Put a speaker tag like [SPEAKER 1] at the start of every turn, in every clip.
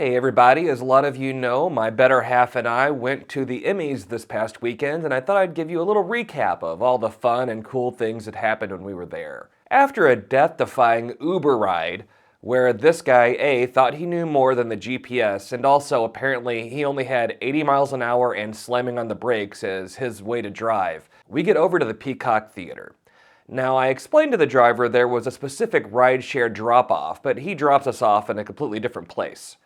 [SPEAKER 1] Hey everybody, as a lot of you know, my better half and I went to the Emmys this past weekend, and I thought I'd give you a little recap of all the fun and cool things that happened when we were there. After a death-defying Uber ride, where this guy A thought he knew more than the GPS, and also apparently he only had 80 miles an hour and slamming on the brakes as his way to drive, we get over to the Peacock Theater. Now, I explained to the driver there was a specific rideshare drop-off, but he drops us off in a completely different place.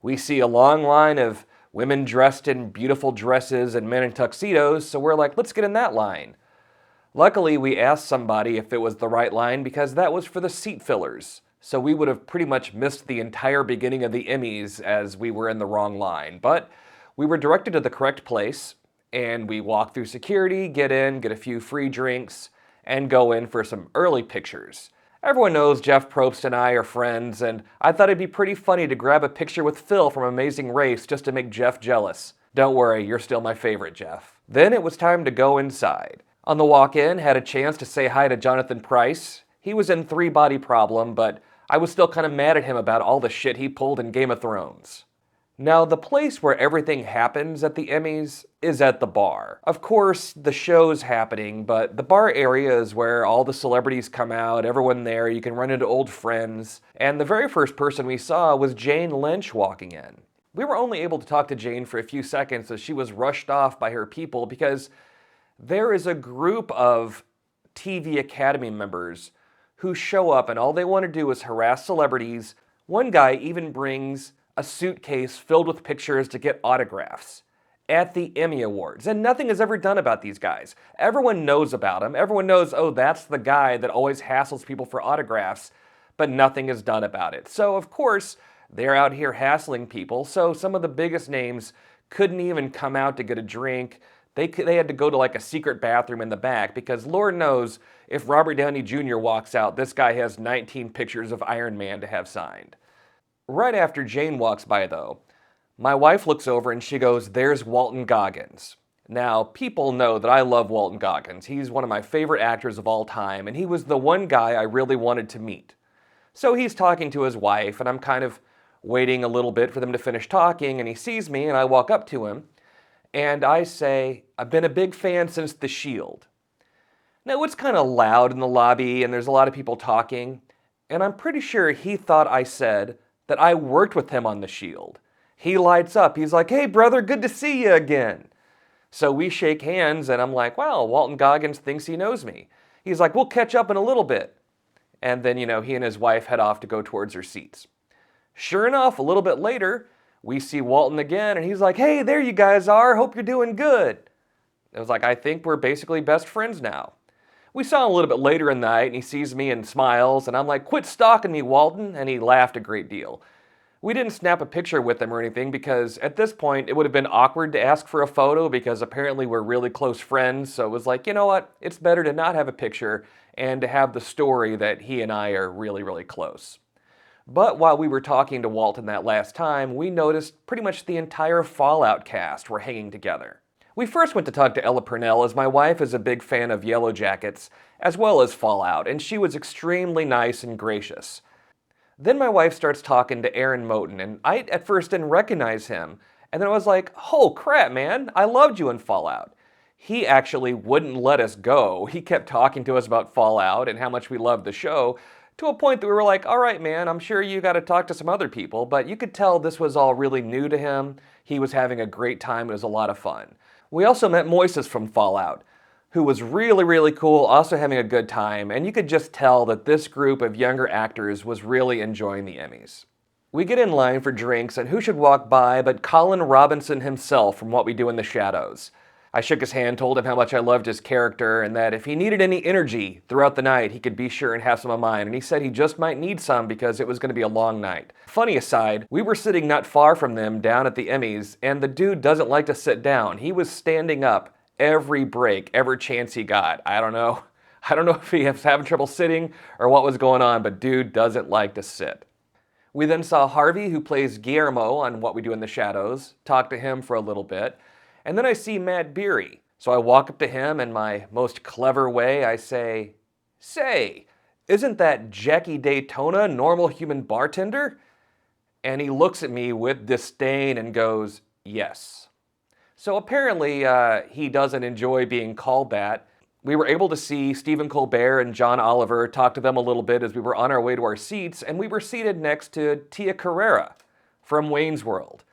[SPEAKER 1] We see a long line of women dressed in beautiful dresses and men in tuxedos, so we're like, let's get in that line. Luckily, we asked somebody if it was the right line because that was for the seat fillers. So we would have pretty much missed the entire beginning of the Emmys as we were in the wrong line. But we were directed to the correct place, and we walk through security, get in, get a few free drinks, and go in for some early pictures. Everyone knows Jeff Probst and I are friends, and I thought it'd be pretty funny to grab a picture with Phil from Amazing Race just to make Jeff jealous. Don't worry, you're still my favorite, Jeff. Then it was time to go inside. On the walk-in, had a chance to say hi to Jonathan Pryce. He was in Three Body Problem, but I was still kind of mad at him about all the shit he pulled in Game of Thrones. Now, the place where everything happens at the Emmys is at the bar. Of course, the show's happening, but the bar area is where all the celebrities come out, everyone there, you can run into old friends. And the very first person we saw was Jane Lynch walking in. We were only able to talk to Jane for a few seconds as she was rushed off by her people because there is a group of TV Academy members who show up and all they want to do is harass celebrities. One guy even brings a suitcase filled with pictures to get autographs at the Emmy Awards. And nothing is ever done about these guys. Everyone knows about them. Everyone knows, oh, that's the guy that always hassles people for autographs, but nothing is done about it. So, of course, they're out here hassling people. So some of the biggest names couldn't even come out to get a drink. They had to go to like a secret bathroom in the back because Lord knows if Robert Downey Jr. walks out, this guy has 19 pictures of Iron Man to have signed. Right after Jane walks by, though, my wife looks over and she goes, "There's Walton Goggins." Now, people know that I love Walton Goggins. He's one of my favorite actors of all time, and he was the one guy I really wanted to meet. So he's talking to his wife, and I'm kind of waiting a little bit for them to finish talking, and he sees me, and I walk up to him, and I say, "I've been a big fan since The Shield." Now, it's kind of loud in the lobby, and there's a lot of people talking, and I'm pretty sure he thought I said that I worked with him on The Shield. He lights up. He's like, "Hey, brother, good to see you again." So we shake hands, and I'm like, wow, Walton Goggins thinks he knows me. He's like, "We'll catch up in a little bit." And then, he and his wife head off to go towards their seats. Sure enough, a little bit later, we see Walton again, and he's like, "Hey, there you guys are. Hope you're doing good." I was like, I think we're basically best friends now. We saw him a little bit later in the night, and he sees me and smiles, and I'm like, "Quit stalking me, Walton," and he laughed a great deal. We didn't snap a picture with him or anything because at this point it would have been awkward to ask for a photo because apparently we're really close friends, so it was like, you know what, it's better to not have a picture and to have the story that he and I are really, really close. But while we were talking to Walton that last time, we noticed pretty much the entire Fallout cast were hanging together. We first went to talk to Ella Purnell as my wife is a big fan of Yellow Jackets as well as Fallout, and she was extremely nice and gracious. Then my wife starts talking to Aaron Moten, and I at first didn't recognize him, and then I was like, "Oh crap, man, I loved you in Fallout." He actually wouldn't let us go. He kept talking to us about Fallout and how much we loved the show, to a point that we were like, "All right, man, I'm sure you got to talk to some other people," but you could tell this was all really new to him. He was having a great time. It was a lot of fun. We also met Moises from Fallout, who was really, really cool, also having a good time, and you could just tell that this group of younger actors was really enjoying the Emmys. We get in line for drinks, and who should walk by but Colin Robinson himself from What We Do in the Shadows. I shook his hand, told him how much I loved his character, and that if he needed any energy throughout the night, he could be sure and have some of mine, and he said he just might need some because it was going to be a long night. Funny aside, we were sitting not far from them down at the Emmys, and the dude doesn't like to sit down. He was standing up every break, every chance he got. I don't know if he was having trouble sitting or what was going on, but dude doesn't like to sit. We then saw Harvey, who plays Guillermo on What We Do in the Shadows, talk to him for a little bit. And then I see Matt Beery. So I walk up to him in my most clever way. I say, "Say, isn't that Jackie Daytona, normal human bartender?" And he looks at me with disdain and goes, "Yes." So apparently he doesn't enjoy being called that. We were able to see Stephen Colbert and John Oliver, talk to them a little bit as we were on our way to our seats, and we were seated next to Tia Carrera from Wayne's World.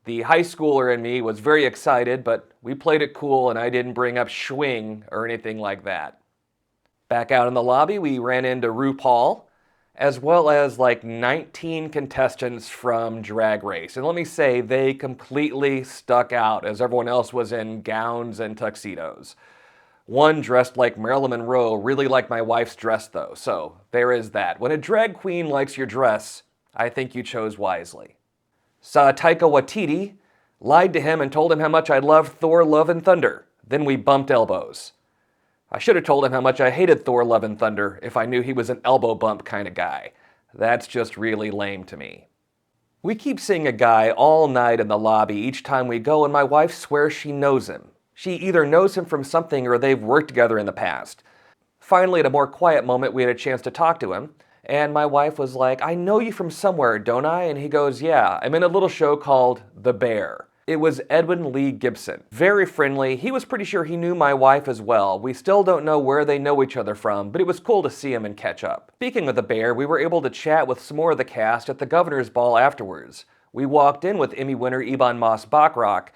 [SPEAKER 1] The high schooler in me was very excited, but we played it cool and I didn't bring up schwing or anything like that. Back out in the lobby, we ran into RuPaul, as well as like 19 contestants from Drag Race. And let me say, they completely stuck out as everyone else was in gowns and tuxedos. One dressed like Marilyn Monroe, really like my wife's dress though, so there is that. When a drag queen likes your dress, I think you chose wisely. Saw Taika Waititi, lied to him and told him how much I loved Thor Love and Thunder. Then we bumped elbows. I should have told him how much I hated Thor Love and Thunder if I knew he was an elbow bump kind of guy. That's just really lame to me. We keep seeing a guy all night in the lobby each time we go, and my wife swears she knows him. She either knows him from something or they've worked together in the past. Finally, at a more quiet moment, we had a chance to talk to him, and my wife was like, "I know you from somewhere, don't I?" And he goes, "Yeah, I'm in a little show called The Bear." It was Edwin Lee Gibson. Very friendly. He was pretty sure he knew my wife as well. We still don't know where they know each other from, but it was cool to see him and catch up. Speaking of The Bear, we were able to chat with some more of the cast at the Governor's Ball afterwards. We walked in with Emmy winner Ebon Moss-Bachrach,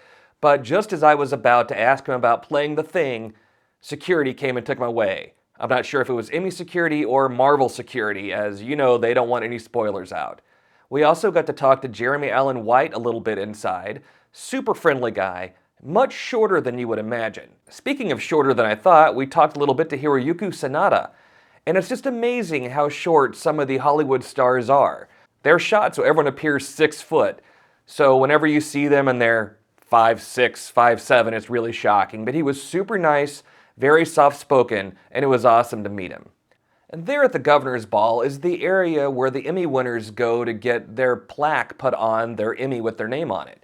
[SPEAKER 1] but just as I was about to ask him about playing the thing, security came and took him away. I'm not sure if it was Emmy security or Marvel security, as you know they don't want any spoilers out. We also got to talk to Jeremy Allen White a little bit inside. Super friendly guy, much shorter than you would imagine. Speaking of shorter than I thought, we talked a little bit to Hiroyuki Sanada. And it's just amazing how short some of the Hollywood stars are. They're shot so everyone appears 6 foot. So whenever you see them and they're 5'6", 5'7", it's really shocking. But he was super nice, very soft-spoken, and it was awesome to meet him. And there at the Governor's Ball is the area where the Emmy winners go to get their plaque put on their Emmy with their name on it.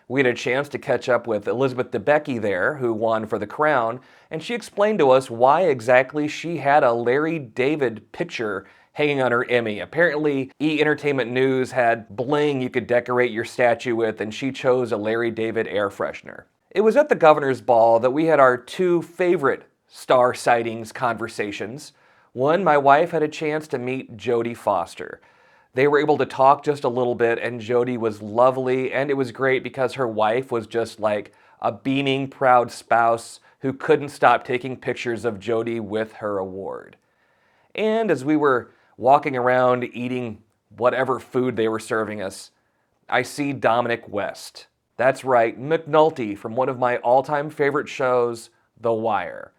[SPEAKER 1] We had a chance to catch up with Elizabeth Debicki there, who won for The Crown, and she explained to us why exactly she had a Larry David picture hanging on her Emmy. Apparently, E! Entertainment News had bling you could decorate your statue with, and she chose a Larry David air freshener. It was at the Governor's Ball that we had our 2 favorite star sightings conversations. One, my wife had a chance to meet Jodie Foster. They were able to talk just a little bit, and Jodie was lovely, and it was great because her wife was just like a beaming, proud spouse who couldn't stop taking pictures of Jodie with her award. And as we were walking around eating whatever food they were serving us, I see Dominic West. That's right, McNulty from one of my all-time favorite shows, The Wire.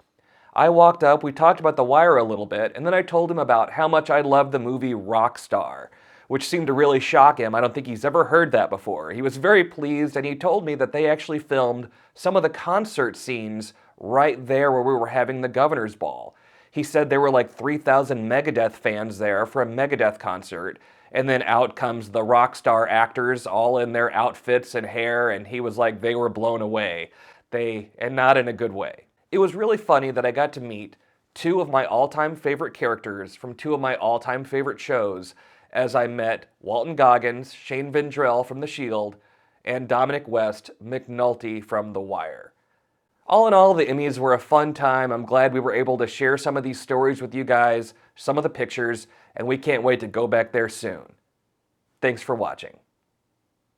[SPEAKER 1] I walked up, we talked about The Wire a little bit, and then I told him about how much I loved the movie Rockstar, which seemed to really shock him. I don't think he's ever heard that before. He was very pleased, and he told me that they actually filmed some of the concert scenes right there where we were having the Governor's Ball. He said there were like 3,000 Megadeth fans there for a Megadeth concert, and then out comes the Rockstar actors all in their outfits and hair, and he was like, they were blown away. And not in a good way. It was really funny that I got to meet 2 of my all-time favorite characters from 2 of my all-time favorite shows as I met Walton Goggins, Shane Vendrell from The Shield, and Dominic West, McNulty from The Wire. All in all, the Emmys were a fun time. I'm glad we were able to share some of these stories with you guys, some of the pictures, and we can't wait to go back there soon. Thanks for watching.